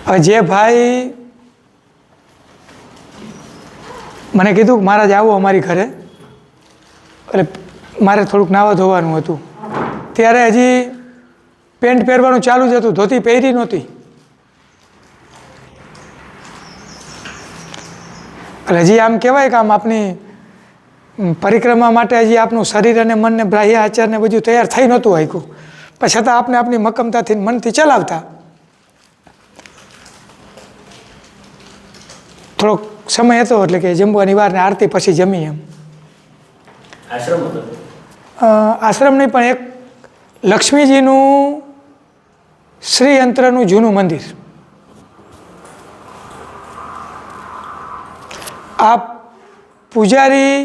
હવે જે ભાઈ મને કીધું કે મહારાજ આવો અમારી ઘરે, એટલે મારે થોડુંક નાવા ધોવાનું હતું, ત્યારે હજી પેન્ટ પહેરવાનું ચાલુ જ હતું, ધોતી પહેરી નહોતી. એટલે હજી આમ કહેવાય કે આમ આપની પરિક્રમા માટે હજી આપનું શરીર અને મન ને બાહ્ય આચાર ને બધું તૈયાર થઈ નહોતું આવ્યું, પણ છતાં આપણે આપની મક્કમતાથી મનથી ચલાવતા. થોડોક સમય હતો એટલે કે જમવાની વાર ને આરતી પછી જમી એમ. આશ્રમ નહીં પણ એક લક્ષ્મીજીનું શ્રીયંત્રનું જૂનું મંદિર. આ પૂજારી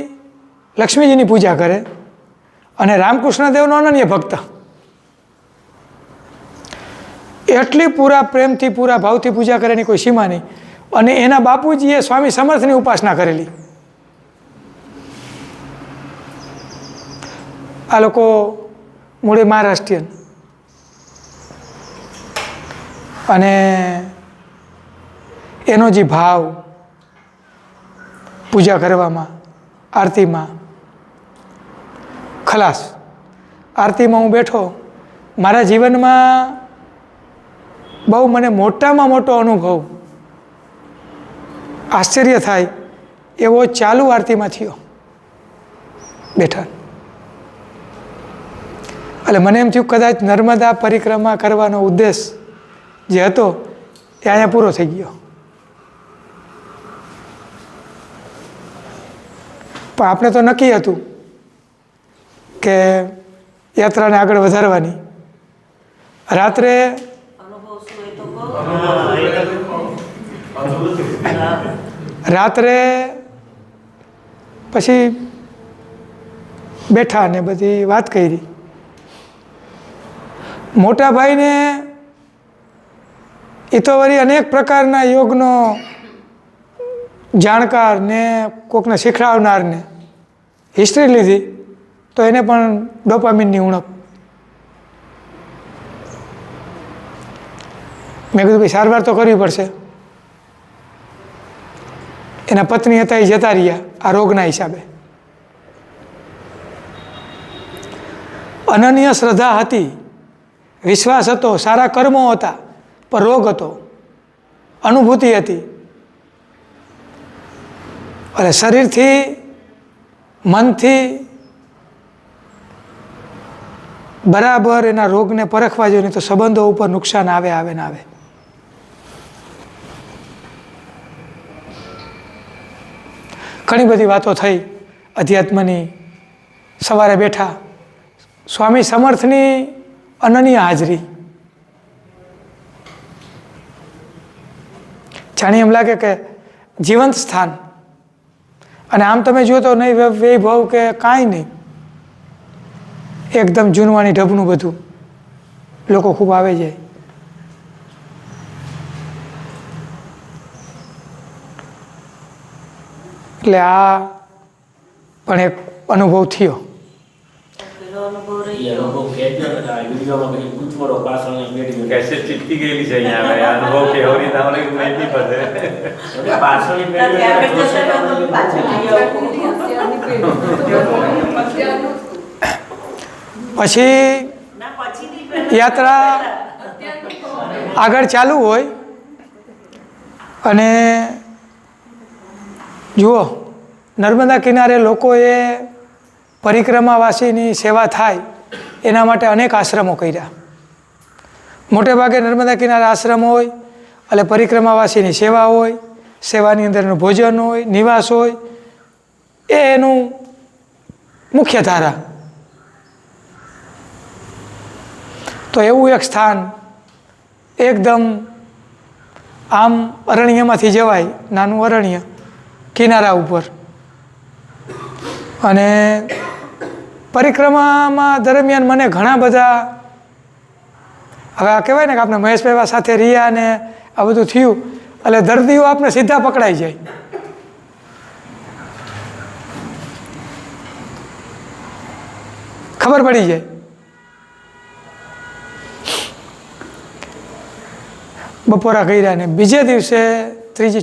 લક્ષ્મીજીની પૂજા કરે અને રામકૃષ્ણ દેવનો અનન્ય ભક્ત. એટલી પૂરા પ્રેમથી પૂરા ભાવથી પૂજા કરે એની કોઈ સીમા નહીં. અને એના બાપુજીએ સ્વામી સમર્થની ઉપાસના કરેલી. આ લોકો મૂળે મહારાષ્ટ્રીયન અને એનો જે ભાવ પૂજા કરવામાં, આરતીમાં, ખલાસ આરતીમાં હું બેઠો, મારા જીવનમાં બહુ મને મોટામાં મોટો અનુભવ, આશ્ચર્ય થાય એવો ચાલુ આરતીમાં થયો બેઠા. એટલે મને એમ થયું કદાચ નર્મદા પરિક્રમા કરવાનો ઉદ્દેશ જે હતો એ અહીંયા પૂરો થઈ ગયો. પણ આપણે તો નક્કી હતું કે યાત્રાને આગળ વધારવાની. રાત્રે પછી બેઠા ને બધી વાત કરી. મોટા ભાઈને એ તો વળી અનેક પ્રકારના યોગનો જાણકાર ને કોકને શીખડાવનાર ને હિસ્ટ્રી લીધી, તો એને પણ ડોપામીનની ઉણપ. મેં કીધું ભાઈ સારવાર તો કરવી પડશે. એના પત્ની હતા એ જતા રહ્યા આ રોગના હિસાબે. અનન્ય શ્રદ્ધા હતી, વિશ્વાસ હતો, સારા કર્મો હતા, પણ રોગ હતો, અનુભૂતિ હતી. એટલે શરીરથી મનથી બરાબર એના રોગને પરખવા જોઈએ, નહીં તો સંબંધો ઉપર નુકસાન આવે ને આવે. ઘણી બધી વાતો થઈ અધ્યાત્મની. સવારે બેઠા, સ્વામી સમર્થની અનન્ય હાજરી. જાણી એમ લાગે કે જીવંત સ્થાન. અને આમ તમે જુઓ તો નહીં વૈભવ કે કાંઈ નહીં, એકદમ જૂનવાણી ઢબનું બધું, લોકો ખૂબ આવે જાય. એટલે આ પણ એક અનુભવ થયો. પછી યાત્રા આગળ ચાલુ હોય અને જુઓ નર્મદા કિનારે લોકોએ પરિક્રમાવાસીની સેવા થાય એના માટે અનેક આશ્રમો કર્યા. મોટે ભાગે નર્મદા કિનારે આશ્રમ હોય એટલે પરિક્રમાવાસીની સેવા હોય, સેવાની અંદર એનું ભોજન હોય, નિવાસ હોય, એ એનું મુખ્ય ધારા. તો એવું એક સ્થાન એકદમ આમ અરણ્યમાંથી જવાય, નાનું અરણ્ય કિનારા ઉપર. અને પરિક્રમામાં દરમિયાન મને ઘણા બધા, હવે આ કહેવાય ને કે આપણે મહેશભાઈ સાથે રહ્યા ને આ બધું થયું એટલે દર્દીઓ આપણે સીધા પકડાઈ જાય. ખબર પડી જાય. બપોરા કર્યા ને બીજે દિવસે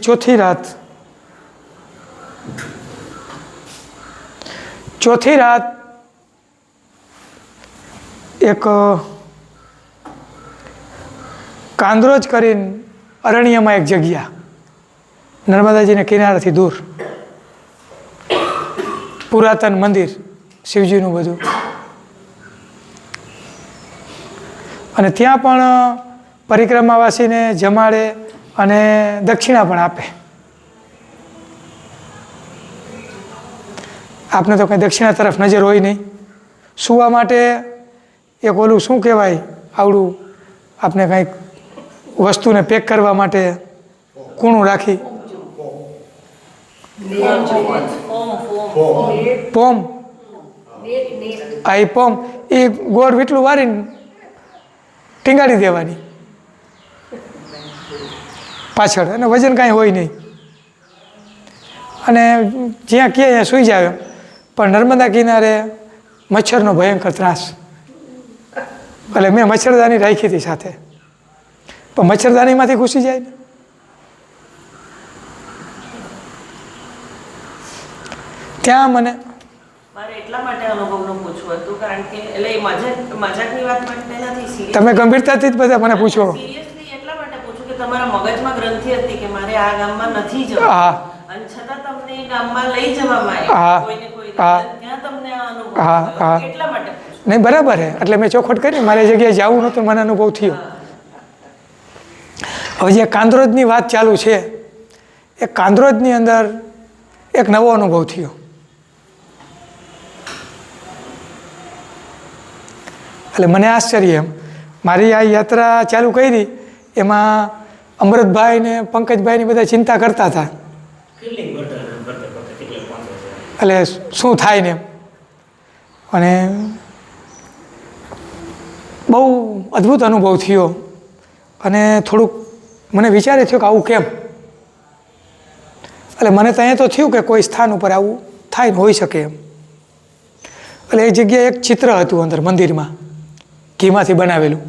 ચોથી રાત એક કાંદરોજ કરીને અરણ્યમાં એક જગ્યા નર્મદાજીના કિનારાથી દૂર પુરાતન મંદિર શિવજીનું બધું, અને ત્યાં પણ પરિક્રમાવાસીને જમાડે અને દક્ષિણા પણ આપે. આપને તો કંઈ દક્ષિણા તરફ નજર હોય નહીં. સુવા માટે એક ઓલું શું કહેવાય આવડું આપણે કંઈક વસ્તુને પેક કરવા માટે કૂણું રાખી પોમ, આ એ પોમ એ ગોળ વીટલું વારીને ટીંગાડી દેવાની પાછળ, અને વજન કાંઈ હોય નહીં, અને જ્યાં કહે ત્યાં સૂઈ જાય. પણ નર્મદા કિનારે મચ્છરનો ભયંકર ત્રાસ, એટલે મેં મચ્છરદાની રાખી હતી સાથે, પણ મચ્છરદાનીમાંથી ઘૂસી જાય ને. ત્યાં મને મારે એટલા માટે અનુભવનું પૂછવું હતું, કારણ કે એટલે મજાકની વાત માટે નથી, તમે ગંભીરતાથી જ બધા મને પૂછો. સિરિયસલી એટલા માટે પૂછું કે તમારા મગજમાં ગ્રંથિ હતી કે મારે આ ગામમાં નથી જવું, અને છતાં તમને એ ગામમાં લઈ જવામાં આવ્યા કોઈને કોઈ ત્યાં તમને આ અનુભવ એટલા માટે નહીં, બરાબર હે. એટલે મેં ચોખવટ કરી, મારી જગ્યાએ જવું નહોતું, મને અનુભવ થયો. હવે જે કાંદરોજની વાત ચાલુ છે, એ કાંદરોજની અંદર એક નવો અનુભવ થયો. એટલે મને આશ્ચર્ય, એમ મારી આ યાત્રા ચાલુ કરી એમાં અમૃતભાઈ ને પંકજભાઈની બધા ચિંતા કરતા હતા, એટલે શું થાય ને એમ. અને બહુ અદ્ભુત અનુભવ થયો, અને થોડુંક મને વિચારે થયો કે આવું કેમ. એટલે મને તો અહીંયા તો થયું કે કોઈ સ્થાન ઉપર આવું થાય ને હોઈ શકે એમ. એટલે એક જગ્યાએ એક ચિત્ર હતું અંદર મંદિરમાં, ઘીમાંથી બનાવેલું.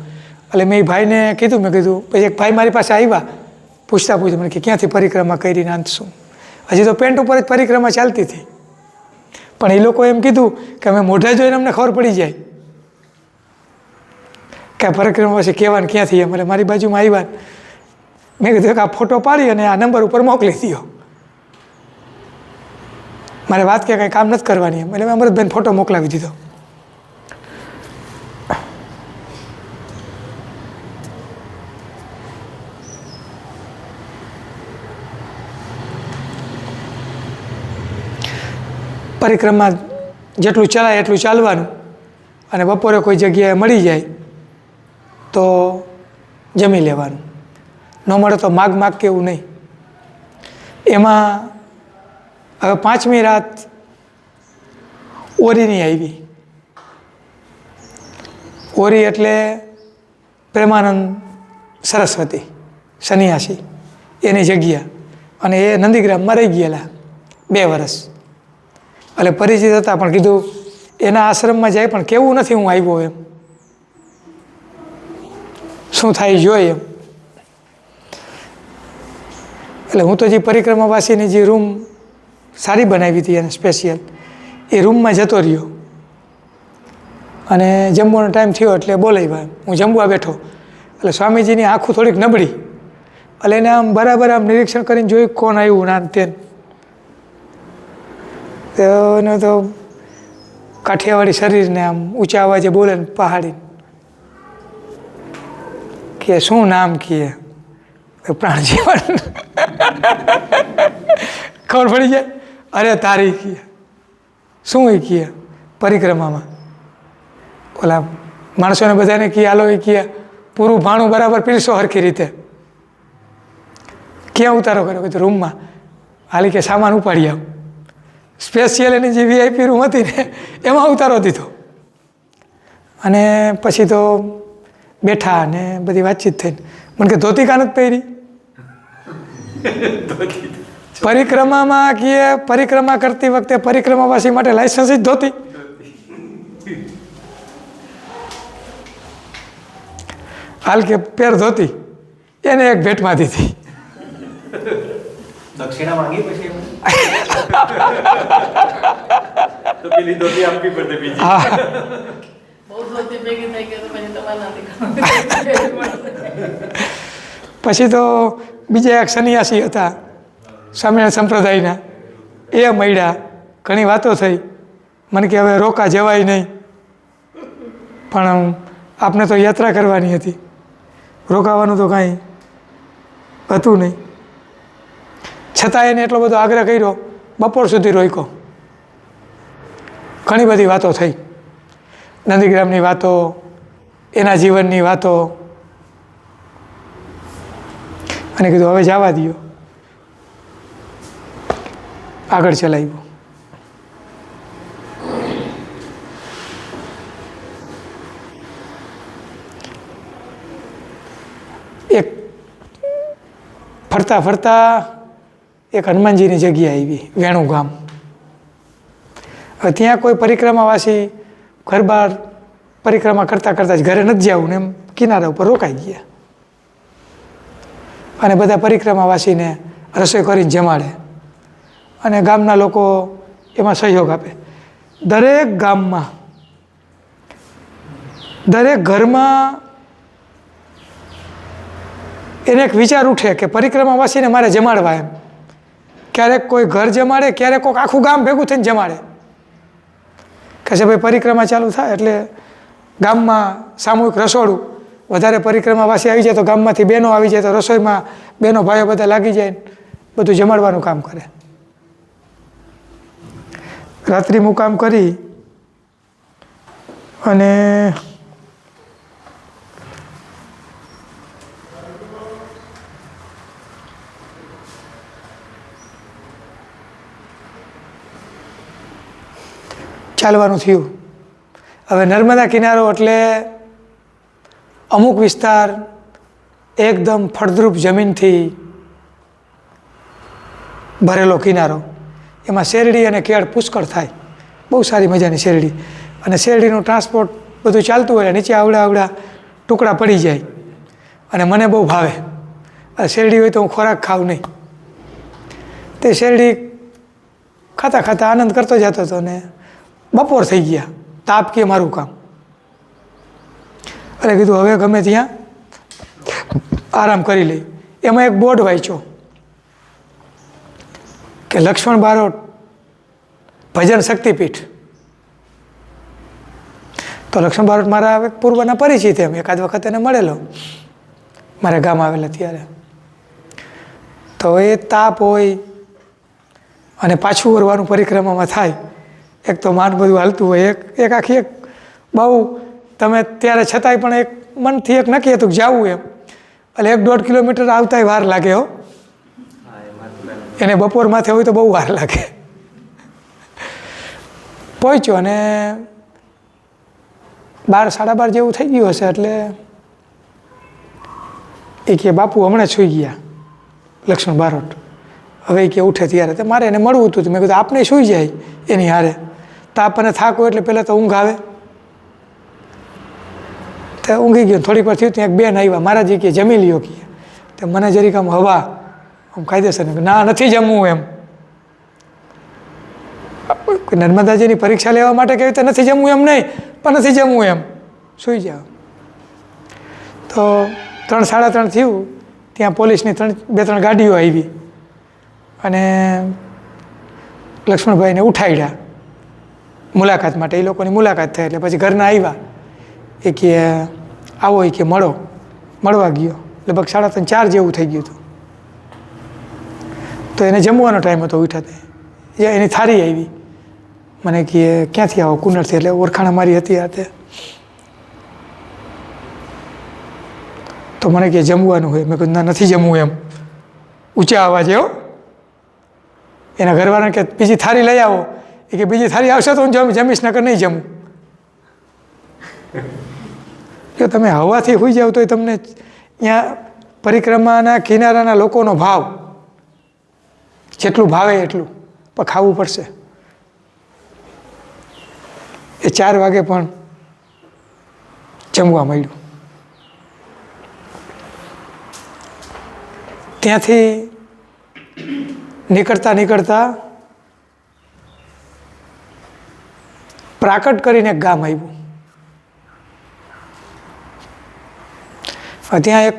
એટલે મેં એ ભાઈને કીધું, મેં કીધું, પછી એક ભાઈ મારી પાસે આવ્યા પૂછતા મને કે ક્યાંથી પરિક્રમા કરીને અંત શું. હજી તો પેન્ટ ઉપર જ પરિક્રમા ચાલતી હતી, પણ એ લોકો એમ કીધું કે અમે મોઢા જોઈને અમને ખબર પડી જાય કે આ પરિક્રમા પછી કહેવાનું ક્યાંથી એમ. એટલે મારી બાજુમાં આવ્યા, મેં કીધું કે આ ફોટો પાડી અને આ નંબર ઉપર મોકલી દો, મારે વાત કે કંઈ કામ નથી કરવાની એમ. એટલે મેં અમૃતભાઈને ફોટો મોકલાવી દીધો. પરિક્રમા જેટલું ચલાય એટલું ચાલવાનું, અને બપોરે કોઈ જગ્યાએ મળી જાય તો જમી લેવાનું, ન મળે તો માગ કે એવું નહીં. એમાં હવે 5મી રાત ઓરીની આવી. ઓરી એટલે પ્રેમાનંદ સરસ્વતી સન્યાસી, એની જગ્યા, અને એ નંદીગ્રામમાં રહી ગયેલા 2 વર્ષ. એટલે પરિચિત હતા, પણ કીધું એના આશ્રમમાં જાય પણ કેવું નથી હું આવ્યો એમ, શું થાય જોઈએ એમ. એટલે હું તો જે પરિક્રમાવાસીની જે રૂમ સારી બનાવી હતી એને સ્પેશિયલ, એ રૂમમાં જતો રહ્યો, અને જમવાનો ટાઈમ થયો એટલે બોલાવ્યા. હું જમવા બેઠો, એટલે સ્વામીજીની આંખો થોડીક નબળી, એટલે એને આમ બરાબર આમ નિરીક્ષણ કરીને જોયું કોણ આવ્યું ના તેન. એનો તો કાઠિયાવાડી શરીરને આમ ઊંચા અવાજે બોલે ને પહાડી કે શું નામ કીએ, પ્રાણજીવન. ખબર પડી જાય, અરે તારી કીએ શું એ કીએ પરિક્રમામાં. ઓલા માણસોને બધાને કીએ હાલો એ કીએ પૂરું ભાણું બરાબર પીરસો હરખી રીતે. ક્યાં ઉતારો કર્યો? કીધું રૂમમાં. હાલી કે સામાન ઉપાડી આવ. સ્પેશિયલ એની જે વીઆઈપી રૂમ હતી ને એમાં ઉતારો દીધો, અને પછી તો બેઠા ને બધી વાતચીત થઈ. મને કે ધોતી કા નથી પહેરી? પરિક્રમામાં કીએ પરિક્રમા કરતી વખતે પરિક્રમાવાસી માટે લાયસન્સ જ ધોતી. હાલ કે પેર ધોતી, એને એક ભેટમાં દીધી. દક્ષિણા માંગી પછી તો પેલી ધોતી આપવી પડે બીજી. હા, બહુ ધોતી ભેગી થઈ ગઈ તો પછી તમારે નથી પછી તો બીજા એક સન્યાસી હતા સ્વામિનારાયણ સંપ્રદાયના, એ મળ્યા, ઘણી વાતો થઈ. મને કે હવે રોકા જવાય નહીં, પણ આપને તો યાત્રા કરવાની હતી, રોકાવાનું તો કાંઈ હતું નહીં. છતાં એને એટલો બધો આગ્રહ કર્યો, બપોર સુધી રોક્યો. ઘણી બધી વાતો થઈ, નંદીગ્રામની વાતો, એના જીવનની વાતો, અને કીધું હવે જવા દો. આગળ ચલાવ્યું. એક ફરતા ફરતા એક હનુમાનજીની જગ્યા આવી, વેણુ ગામ. હવે ત્યાં કોઈ પરિક્રમાવાસી ઘર બહાર પરિક્રમા કરતાં કરતાં જ ઘરે નથી જવું ને એમ કિનારા ઉપર રોકાઈ ગયા, અને બધા પરિક્રમાવાસીને રસોઈ કરીને જમાડે, અને ગામના લોકો એમાં સહયોગ આપે. દરેક ગામમાં, દરેક ઘરમાં એને એક વિચાર ઉઠે કે પરિક્રમાવાસીને મારે જમાડવા એમ. ક્યારેક કોઈ ઘર જમાડે, ક્યારેક કોઈક આખું ગામ ભેગું થઈને જમાડે. કે છે ભાઈ પરિક્રમા ચાલુ થાય એટલે ગામમાં સામૂહિક રસોડું, વધારે પરિક્રમાવાસી આવી જાય તો ગામમાંથી બહેનો આવી જાય તો રસોઈમાં બહેનો ભાઈઓ બધા લાગી જાય, બધું જમાડવાનું કામ કરે. રાત્રિ મુકામ કરી અને ચાલવાનું થયું. હવે નર્મદા કિનારો એટલે અમુક વિસ્તાર એકદમ ફળદ્રુપ જમીનથી ભરેલો કિનારો, એમાં શેરડી અને કેળ પુષ્કળ થાય, બહુ સારી મજાની શેરડી, અને શેરડીનું ટ્રાન્સપોર્ટ બધું ચાલતું હોય, નીચે આવડા આવડા ટુકડા પડી જાય, અને મને બહુ ભાવે. શેરડી હોય તો હું ખોરાક ખાઉં નહીં. તે શેરડી ખાતા ખાતા આનંદ કરતો જતો હતો, ને બપોર થઈ ગયા, તાપ કે મારું કામ. એટલે કીધું હવે ગમે ત્યાં આરામ કરી લઈ. એમાં એક બોર્ડ વાંચ્યો કે લક્ષ્મણ બારોટ ભજન શક્તિપીઠ. તો લક્ષ્મણ બારોટ મારા પૂર્વના પરિચિત, એમ એકાદ વખત એને મળેલો મારે ગામ આવેલા ત્યારે. તો એ તાપ હોય અને પાછું વળવાનું પરિક્રમામાં થાય, એક તો માન બધું હાલતું હોય, એક આખી એક બહુ તમે ત્યારે છતાંય પણ એક મનથી એક નક્કી હતું કે જવું એમ. એટલે 1-1.5 કિલોમીટર આવતાય વાર લાગે હો, એને બપોર માથે હોય તો બહુ વાર લાગે. પહોંચ્યો અને 12-12:30 જેવું થઈ ગયું હશે, એટલે એ કે બાપુ હમણાં સૂઈ ગયા લક્ષ્મણ બારોટ. હવે કે ઉઠે ત્યારે તો મારે એને મળવું હતું. મેં કીધું આપને સૂઈ જાય એની હારે, તાપ અને થાક હોય એટલે પહેલાં તો ઊંઘ આવે. તો ઊંઘી ગયો. થોડીક વાર થયું ત્યાં એક બેન આવ્યા, મહારાજી કે જમી લ્યો કે. તો મને જરીક આમ હવા આમ કાયદેસર, ના નથી જમવું એમ. નર્મદાજીની પરીક્ષા લેવા માટે કહેવી તો નથી જમવું એમ નહીં, પણ નથી જમવું એમ, સૂઈ જાઓ. તો 3-3:30 થયું, ત્યાં પોલીસની 2-3 ગાડીઓ આવી અને લક્ષ્મણભાઈને ઉઠાડ્યા મુલાકાત માટે. એ લોકોની મુલાકાત થઈ એટલે પછી ઘરના આવ્યા. એ કે આવો, એ કે મળવા ગયો. લગભગ 3:30-4 જેવું થઈ ગયું હતું. તો એને જમવાનો ટાઈમ હતો, ઉઠ્યા એની થાળી આવી. મને કે ક્યાંથી આવો? કુનરથી. એટલે ઓળખાણ મારી હતી આ તે. તો મને કે જમવાનું હોય. મેં કીધું ના નથી જમવું એમ, ઊંચા અવાજે હો. એના ઘરવાળાને કે બીજી થાળી લઈ આવો. એ કે બીજી થાળી આવશે તો હું જમીશ, નકર નહીં જમું. જો તમે હવાથી હોઈ જાવ તો તમને ત્યાં પરિક્રમાના કિનારાના લોકોનો ભાવ જેટલું ભાવે એટલું પણ ખાવું પડશે. એ 4 વાગે પણ જમવા માંડ્યું. ત્યાંથી નીકળતા પ્રાકટ કરીને એક ગામ આવ્યું. ત્યાં એક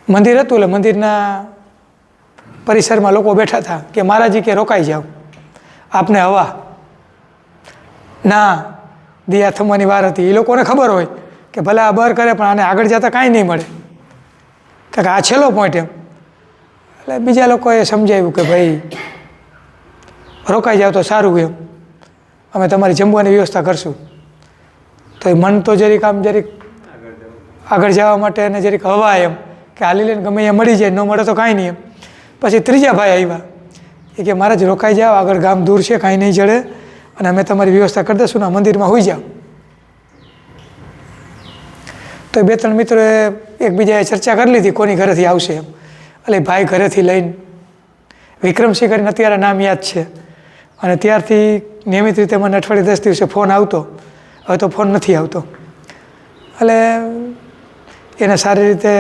મંદિર હતું. એટલે મંદિરના પરિસરમાં લોકો બેઠા હતા કે મહારાજી કે રોકાઈ જાઓ, આપને હવા ના દિયા થવાની વાર હતી. એ લોકોને ખબર હોય કે ભલે આ બર કરે પણ આને આગળ જતાં કાંઈ નહીં મળે, કારણ કે આ છેલ્લો પોઈન્ટ એમ. એટલે બીજા લોકોએ સમજાવ્યું કે ભાઈ રોકાઈ જાવ તો સારું એમ, અમે તમારી જમવાની વ્યવસ્થા કરશું. તો એ મન તો જરીક આગળ જવા માટે અને જરીક હવા એમ કે હાલી લઈને ગમે અહીંયા મળી જાય, ન મળે તો કાંઈ નહીં એમ. પછી ત્રીજા ભાઈ આવ્યા એ કે મહારાજ રોકાઈ જાઓ, આગળ ગામ દૂર છે, કાંઈ નહીં જડે અને અમે તમારી વ્યવસ્થા કરી દઈશું ને મંદિરમાં હોઈ જાઓ. તો 2-3 મિત્રોએ એકબીજાએ ચર્ચા કરી લીધી કોની ઘરેથી આવશે એમ. એટલે ભાઈ ઘરેથી લઈને વિક્રમસિંહ કરીને અત્યારે નામ યાદ છે, અને ત્યારથી નિયમિત રીતે મને અઠવાડિયે 10 દિવસે ફોન આવતો. હવે તો ફોન નથી આવતો. એટલે એને સારી રીતે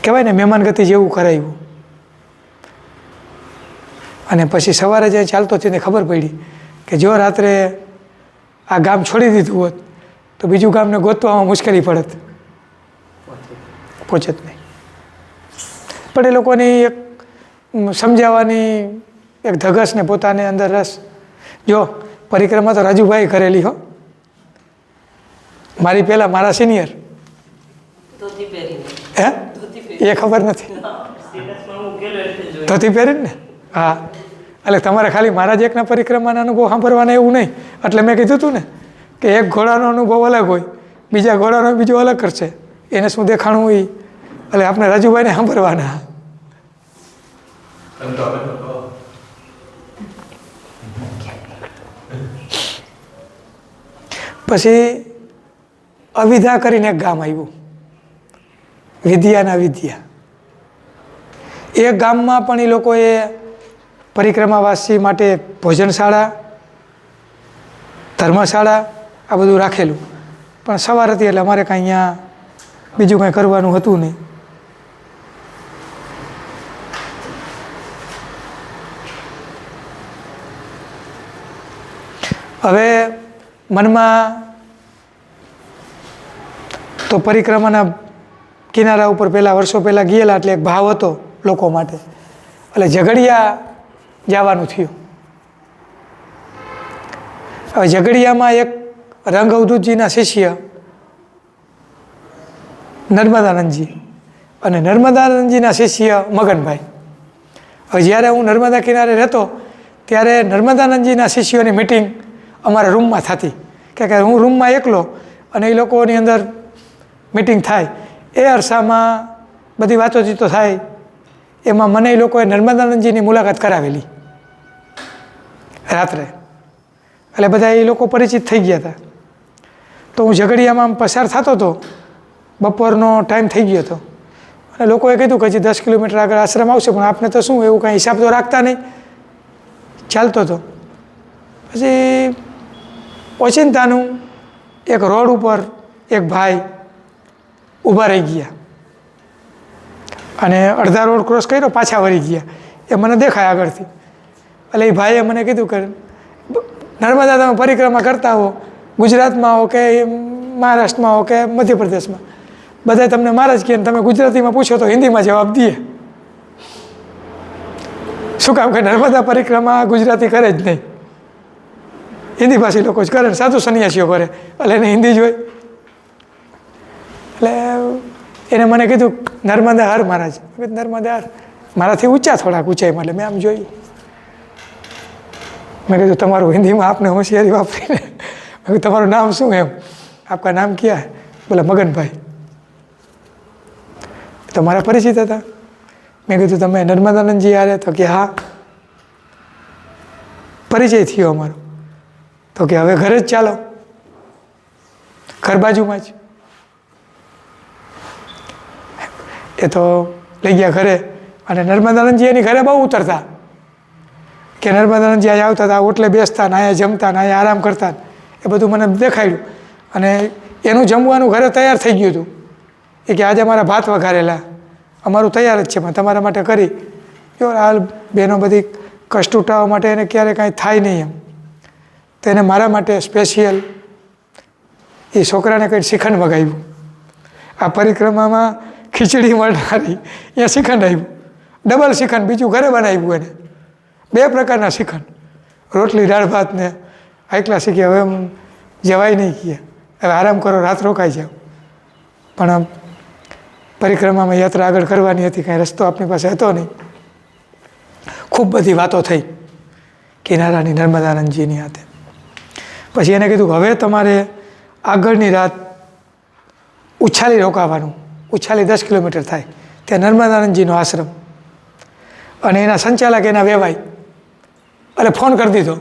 કહેવાય ને મહેમાનગતિ જેવું કરાવ્યું. અને પછી સવારે જે ચાલતો તેને ખબર પડી કે જો રાત્રે આ ગામ છોડી દીધું હોત તો બીજું ગામને ગોતવામાં મુશ્કેલી પડત, પહોંચત નહીં. પણ એ લોકોની એક સમજાવવાની એક ધગશ ને પોતાને અંદર રસ. જો પરિક્રમા તો રાજુભાઈ કરેલી હો, મારી પહેલાં મારા સિનિયર. હે એ ખબર નથી, ધોતી પહેરીને ને. હા, એટલે તમારે ખાલી મારા જ એકના પરિક્રમાના અનુભવ સાંભળવાના એવું નહીં. એટલે મેં કીધું હતું ને કે એક ઘોડાનો અનુભવ અલગ હોય, બીજા ઘોડાનો બીજો અલગ કરશે, એને શું દેખાણું હોય. એટલે આપણે રાજુભાઈને સાંભળવાના. પછી અવિધા કરીને એક ગામ આવ્યું, વિદ્યાના વિદ્યા. એ ગામમાં પણ એ લોકોએ પરિક્રમાવાસી માટે ભોજનશાળા, ધર્મશાળા આ બધું રાખેલું. પણ સવાર હતી એટલે અમારે કાંઈ અહીંયા બીજું કાંઈ કરવાનું હતું નહીં. હવે મનમાં તો પરિક્રમાના કિનારા ઉપર પહેલાં વર્ષો પહેલાં ગયેલા એટલે એક ભાવ હતો લોકો માટે. એટલે ઝઘડિયા જવાનું થયું. હવે ઝઘડિયામાં એક રંગ અવધૂતજીના શિષ્ય નર્મદાનંદજી અને નર્મદાનંદજીના શિષ્ય મગનભાઈ. હવે જ્યારે હું નર્મદા કિનારે રહેતો ત્યારે નર્મદાનંદજીના શિષ્યોની મિટિંગ અમારા રૂમમાં થતી, કે હું રૂમમાં એકલો અને એ લોકોની અંદર મિટિંગ થાય. એ અરસામાં બધી વાતોચીતો થાય. એમાં મને એ લોકોએ નર્મદાનંદજીની મુલાકાત કરાવેલી રાત્રે. એટલે બધા એ લોકો પરિચિત થઈ ગયા હતા. તો હું ઝઘડિયામાં પસાર થતો હતો, બપોરનો ટાઈમ થઈ ગયો હતો અને લોકોએ કીધું કે હજી 10 કિલોમીટર આગળ આશ્રમ આવશે, પણ આપને તો શું એવું કાંઈ હિસાબ તો રાખતા નહીં. ચાલતો હતો. પછી ઓચિંતાનું એક રોડ ઉપર એક ભાઈ ઊભા રહી ગયા અને અડધા રોડ ક્રોસ કર્યો, પાછા વળી ગયા. એ મને દેખાય આગળથી. એટલે એ ભાઈએ મને કીધું કે નર્મદા તમે પરિક્રમા કરતા હો, ગુજરાતમાં હો કે મહારાષ્ટ્રમાં હો કે મધ્યપ્રદેશમાં, બધા તમને મહારાજ કહે, તમે ગુજરાતીમાં પૂછો તો હિન્દીમાં જવાબ દઈએ. શું કામ કે નર્મદા પરિક્રમા ગુજરાતી કરે જ નહીં, હિન્દી ભાષી લોકો જ કરે ને સાધુ સંન્યાસીઓ કરે. એટલે એને હિન્દી જ હોય. એટલે એને મને કીધું નર્મદા હર મહારાજ. નર્મદા હર મારાથી ઊંચા થોડાક ઊંચાઈમાં. એટલે મેં આમ જોયું. મેં કીધું તમારું હિન્દીમાં આપને હોશિયારી વાપરીને મેં કીધું તમારું નામ શું એમ, આપકા નામ ક્યાં? બોલા મગનભાઈ. તમારા પરિચિત હતા? મેં કીધું તમે નર્મદાનંદજી આરે? તો કે હા. પરિચય થયો અમારો. તો કે હવે ઘરે જ ચાલો, ઘર બાજુમાં જ. એ તો લઈ ગયા ઘરે. અને નર્મદાનંદજી એની ઘરે બહુ ઉતરતા કે નર્મદાનંદજી અહીંયા આવતા હતા, ઓટલે બેસતા ને અહીંયા જમતા ને અહીંયા આરામ કરતા. એ બધું મને દેખાડ્યું. અને એનું જમવાનું ઘરે તૈયાર થઈ ગયું હતું. એ કે આજે અમારા ભાત વઘારેલા, અમારું તૈયાર જ છે પણ તમારા માટે કરી. જો હાલ બહેનો બધી કષ્ટ ઉઠાવવા માટે એને ક્યારે કાંઈ થાય નહીં એમ, તો એને મારા માટે સ્પેશિયલ એ છોકરાને કંઈ શ્રીખંડ મગાવ્યું. આ પરિક્રમામાં ખીચડી મળનારી અહીંયા શ્રીખંડ આવ્યું, ડબલ શ્રીખંડ, બીજું ઘરે બનાવ્યું એને, 2 પ્રકારના શ્રીખંડ, રોટલી દાળ ભાત ને. એકલા શીખી હવે એમ જવાય નહીં કહે, હવે આરામ કરો, રાત રોકાઈ જાઓ. પણ પરિક્રમામાં યાત્રા આગળ કરવાની હતી, કાંઈ રસ્તો આપણી પાસે હતો નહીં. ખૂબ બધી વાતો થઈ કિનારાની નર્મદાનંદજીની હાથે. પછી એને કીધું હવે તમારે આગળની રાત ઉછાલી રોકાવાનું. ઉછાલી 10 કિલોમીટર થાય, ત્યાં નર્મદાનંદજીનો આશ્રમ, અને એના સંચાલક એના વેવાય એટલે ફોન કરી દીધો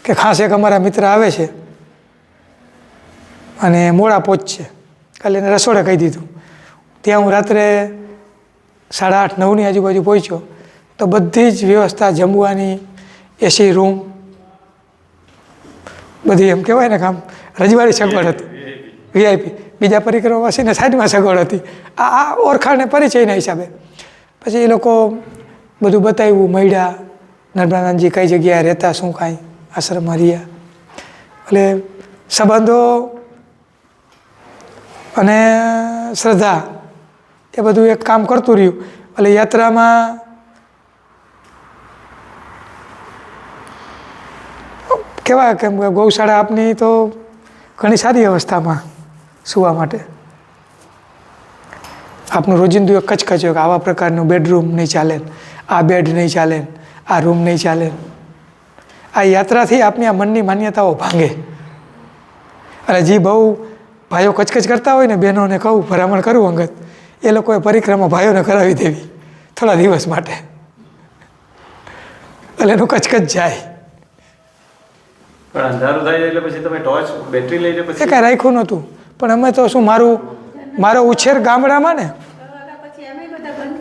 કે ખાસ એક અમારા મિત્ર આવે છે અને મોડા પહોંચશે. કાલે એને રસોડે કહી દીધું. ત્યાં હું રાત્રે 8:30 9ની આજુબાજુ પહોંચ્યો તો બધી જ વ્યવસ્થા, જમવાની, એસી રૂમ, બધી એમ કહેવાય ને કે આમ રજવાડી સગવડ હતી, VIP. બીજા પરિક્રમાવાસીને સાઈડમાં સગવડ હતી. આ ઓળખાણ પરિચયના હિસાબે. પછી એ લોકો બધું બતાવ્યું, મળ્યા, નર્મદાનંદજી કઈ જગ્યાએ રહેતા, શું કાંઈ આશ્રમમાં રહ્યા. એટલે સંબંધો અને શ્રદ્ધા એ બધું એક કામ કરતું રહ્યું. એટલે યાત્રામાં કહેવાય કે ગૌશાળા આપની તો ઘણી સારી અવસ્થામાં સૂવા માટે. આપનું રોજિંદુ એક કચકચ હોય કે આવા પ્રકારનું બેડરૂમ નહીં ચાલે, આ બેડ નહીં ચાલે, આ રૂમ નહીં ચાલે. આ યાત્રાથી આપની આ મનની માન્યતાઓ ભાંગે. અને જે બહુ ભાઈઓ કચકચ કરતા હોય ને, બહેનોને કહું, ભલામણ કરું અંગત, એ લોકોએ પરિક્રમા ભાઈઓને કરાવી દેવી થોડા દિવસ માટે, એટલે એનું કચકચ જાય. પણ અંધારું થાય એટલે પછી તમે ટોર્ચ બેટરી લઈને એ પછી કાંઈ રાખ્યું નહોતું. પણ અમે તો શું, મારો ઉછેર ગામડામાં ને,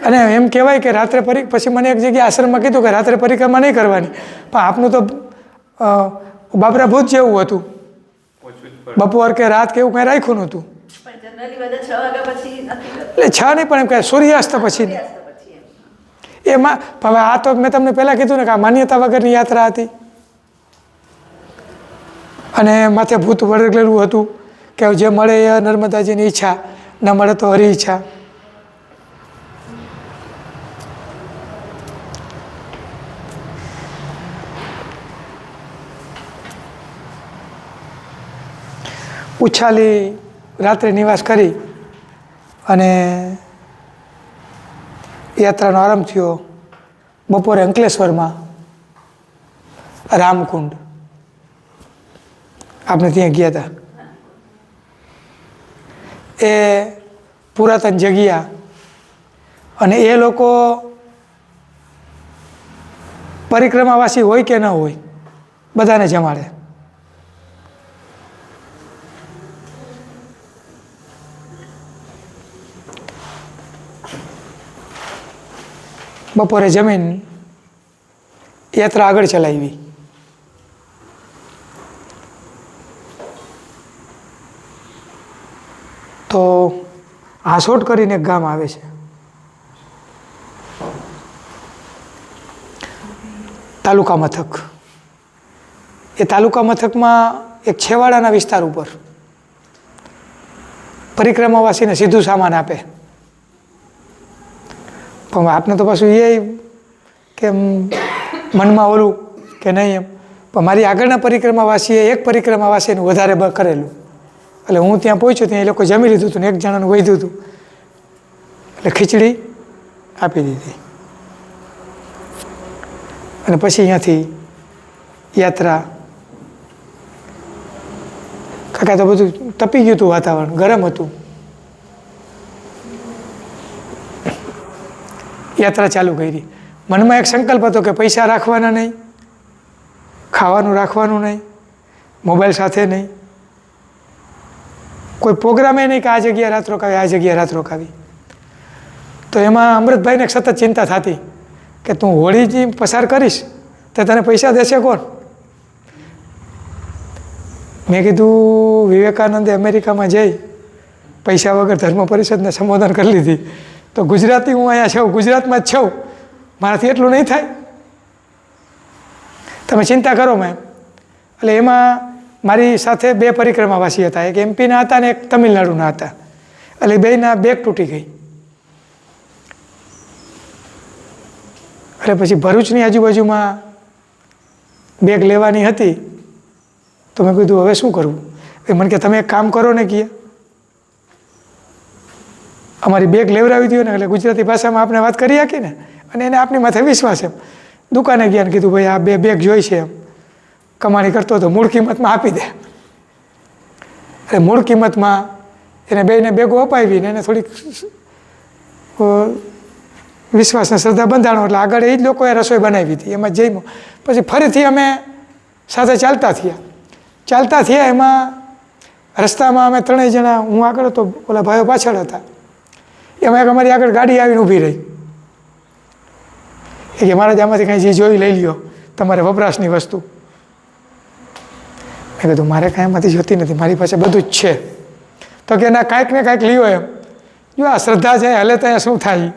અને એમ કહેવાય કે રાત્રે પછી મને એક જગ્યાએ આશ્રમમાં કીધું કે રાત્રે પરિક્રમા નહીં કરવાની. પણ આપનું તો બાબરા ભૂત જેવું હતું, બપોર કે રાત કે એવું કાંઈ રાખ્યું નહોતું. એટલે 6 નહીં, પણ એમ કહે સૂર્યાસ્ત પછી. એમાં હવે આ તો મેં તમને પહેલાં કીધું ને કે આ માન્યતા વગરની યાત્રા હતી, અને માથે ભૂત વળગેલું હતું કે જે મળે એ નર્મદાજીની ઈચ્છા, ન મળે તો હરી ઈચ્છા. ઉછાલી રાત્રે નિવાસ કરી અને યાત્રાનો આરંભ થયો. બપોરે અંકલેશ્વરમાં રામકુંડ આપણે ત્યાં ગયા હતા. એ પુરાતન જગ્યા, અને એ લોકો પરિક્રમાવાસી હોય કે ન હોય, બધાને જમાડે. બપોરે જમીન યાત્રા આગળ ચલાવી. તો હાંસોટ કરીને એક ગામ આવે છે, તાલુકા મથક. એ તાલુકા મથકમાં એક છેવાડાના વિસ્તાર ઉપર પરિક્રમાવાસીને સીધું સામાન આપે. પણ આપને તો પાછું એ કે મનમાં ઓલું કે નહીં એમ. પણ મારી આગળના પરિક્રમાવાસીએ એક પરિક્રમાવાસીનું વધારે કરેલું. એટલે હું ત્યાં પહોંચ્યો, ત્યાં એ લોકો જમી લીધું હતું ને એક જણાનું વધ્યું હતું, એટલે ખીચડી આપી દીધી. અને પછી અહીંયાથી યાત્રા, કાકા તો બધું તપી ગયું હતું, વાતાવરણ ગરમ હતું. યાત્રા ચાલુ કરી. મનમાં એક સંકલ્પ હતો કે પૈસા રાખવાના નહીં, ખાવાનું રાખવાનું નહીં, મોબાઈલ સાથે નહીં, કોઈ પ્રોગ્રામે નહીં કે આ જગ્યાએ રાત રોકાવી, આ જગ્યાએ રાત રોકાવી. તો એમાં અમૃતભાઈને સતત ચિંતા થતી કે તું હોળી જે પસાર કરીશ તો તને પૈસા દેશે કોણ? મેં કીધું વિવેકાનંદે અમેરિકામાં જઈ પૈસા વગર ધર્મ પરિષદને સંબોધન કરી લીધી, તો ગુજરાતી હું અહીંયા છું, ગુજરાતમાં જ છું, મારાથી એટલું નહીં થાય. તમે ચિંતા કરો મેમ. એટલે એમાં મારી સાથે 2 પરિક્રમાવાસી હતા, એક એમપીના હતા ને એક તમિલનાડુના હતા. એટલે બેયના બેગ તૂટી ગઈ. એટલે પછી ભરૂચની આજુબાજુમાં બેગ લેવાની હતી, તો મેં કીધું હવે શું કરવું. એ મને કે તમે એક કામ કરો ને, કે અમારી બેગ લેવડાવી દો ને, એટલે ગુજરાતી ભાષામાં આપણે વાત કરી શકીએ ને, અને એને આપણી માથે વિશ્વાસ એમ. દુકાને ગયા ને કીધું ભાઈ આ 2 બેગ જોઈ છે, એમ કમાણી કરતો હતો, મૂળ કિંમતમાં આપી દે. એટલે મૂળ કિંમતમાં એને બેયને બેગો અપાવીને એને થોડીક વિશ્વાસને શ્રદ્ધા બંધાણો. એટલે આગળ એ જ લોકોએ રસોઈ બનાવી હતી, એમાં જઈમાં પછી ફરીથી અમે સાથે ચાલતા થયા. એમાં રસ્તામાં અમે 3 જણા, હું આગળ હતો, ઓલા ભાઈઓ પાછળ હતા. એમાં એક અમારી આગળ ગાડી આવીને ઊભી રહી. એ કે મહારાજ આમાંથી કાંઈ જે જોઈ લઈ લ્યો, તમારે વપરાશની વસ્તુ. મેં કીધું મારે કાંઈ એમાંથી જોતી નથી, મારી પાસે બધું જ છે. તો કે ના, કાંઈક ને કાંઈક લ્યો એમ. જો આ શ્રદ્ધા છે, હલે ત્યાં શું થાય.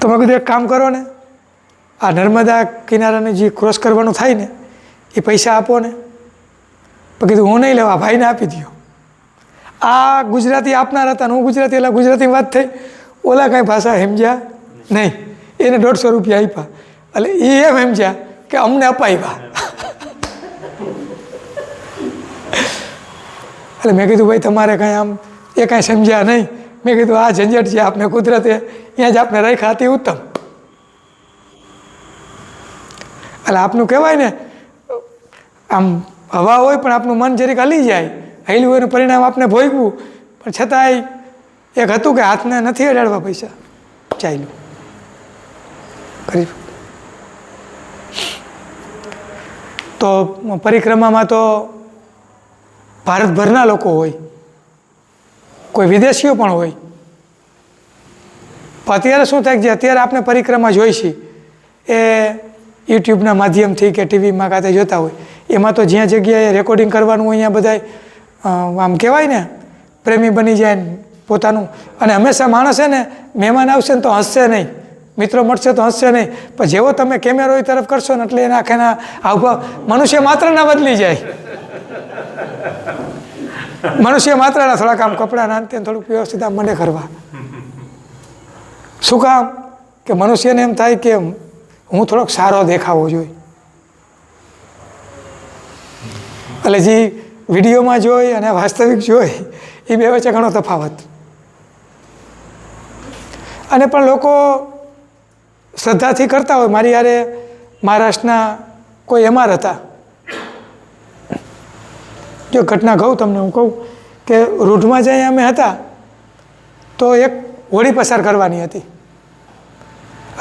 તો મેં કીધું એક કામ કરો ને, આ નર્મદા કિનારાને જે ક્રોસ કરવાનું થાય ને, એ પૈસા આપો ને. તો કીધું હું નહીં લેવા, ભાઈને આપી દો. આ ગુજરાતી આપનાર હતા ને હું ગુજરાતી, એટલે ગુજરાતીની વાત થઈ. ઓલા કાંઈ ભાષા સમજ્યા નહીં, એને 150 રૂપિયા આપ્યા. એટલે એ એમ સમજ્યા કે અમને અપાવ્યા. એટલે મેં કીધું ભાઈ તમારે કાંઈ આમ એ કાંઈ સમજ્યા નહીં. મેં કીધું આ ઝંઝટ છે, આપને કુદરતે ત્યાં જ આપને રાખ્યા હતી ઉત્તમ. એટલે આપનું કહેવાય ને, આમ હવા હોય પણ આપનું મન જરીક હલી જાય, હલ્યું હોય એનું પરિણામ આપને ભોગવું. પણ છતાંય એક હતું કે હાથને નથી અડાડવા પૈસા, ચાલ્યું કરી. તો પરિક્રમામાં તો ભારતભરના લોકો હોય, કોઈ વિદેશીઓ પણ હોય. અત્યારે શું થાય કે અત્યારે આપણે પરિક્રમા જોઈ છે એ યુટ્યુબના માધ્યમથી કે ટીવીમાં કાંતે જોતા હોય, એમાં તો જ્યાં જગ્યાએ રેકોર્ડિંગ કરવાનું હોય અહીંયા બધા આમ કહેવાય ને પ્રેમી બની જાય ને પોતાનું. અને હંમેશા માણસ છે ને, મહેમાન આવશે ને તો હસશે નહીં, મિત્રો મળશે તો હસશે નહીં, પણ જેવો તમે કેમેરો એ તરફ કરશો ને એટલે એના આખેના હાવભાવ મનુષ્ય માત્રના બદલી જાય. મનુષ્ય માત્રના થોડાક આમ કપડાના અંતે થોડુંક વ્યવસ્થિત આમ મને કરવા. શું કામ કે મનુષ્યને એમ થાય કે હું થોડોક સારો દેખાવો જોઈએ. એટલે જે વિડીયોમાં જોઈ અને વાસ્તવિક જોઈ એ 2 વચ્ચે ઘણો તફાવત. અને પણ લોકો શ્રદ્ધાથી કરતા હોય. મારી યારે મહારાષ્ટ્રના કોઈ એમાર હતા. જો ઘટના કહું તમને, હું કહું કે રૂઢમાં જઈ અમે હતા તો એક હોળી પસાર કરવાની હતી.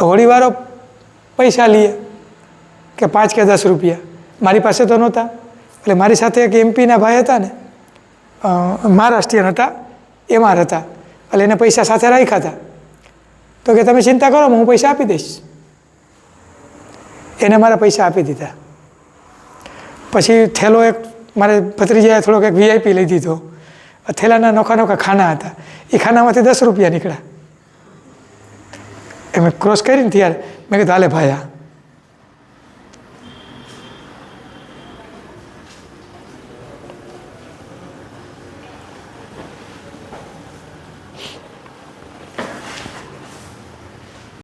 હોળીવાળો પૈસા લઈએ કે 5 કે 10 રૂપિયા, મારી પાસે તો નહોતા. એટલે મારી સાથે એક એમપીના ભાઈ હતા ને, મહારાષ્ટ્રીયન હતા, એમાં હતા. એટલે એને પૈસા સાથે રાખ્યા હતા. તો કે તમે ચિંતા કરો, હું પૈસા આપી દઈશ. એને મારા પૈસા આપી દીધા. પછી થેલો એક મારે ભત્રીજાએ થોડોક એક VIP લઈ દીધો. થેલાના નોખા ખાના હતા, એ ખાનામાંથી 10 રૂપિયા નીકળ્યા. એ મેં ક્રોસ કરીને ત્યારે મેં કીધું હાલે ભાઈ,